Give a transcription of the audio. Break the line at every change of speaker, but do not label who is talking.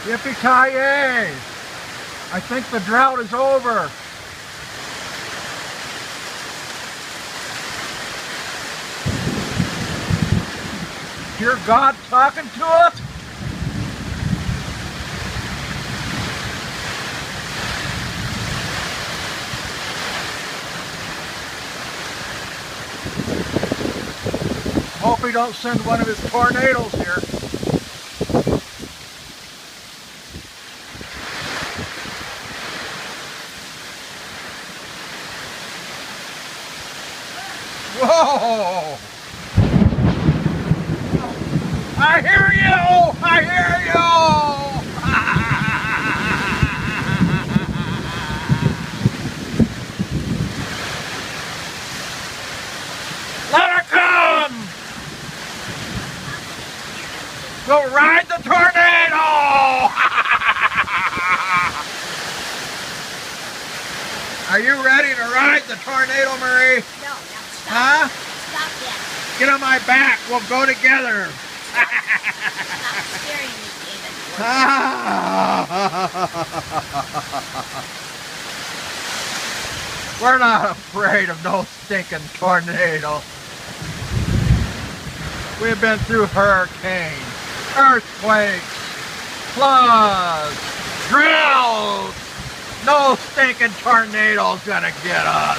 Yippee-ki-yay! I think the drought is over. Hear God talking to us? Hope he don't send one of his tornadoes here. Whoa! I hear you! I hear you! Let her come! Go ride the tornado! Are you ready to ride the tornado, Marie?
No, stop.
Huh?
Stop that.
Get on my back. We'll go together.
Stop scaring me, David.
We're not afraid of no stinking tornado. We've been through hurricanes, earthquakes, floods, droughts. No stinking tornado's gonna get us.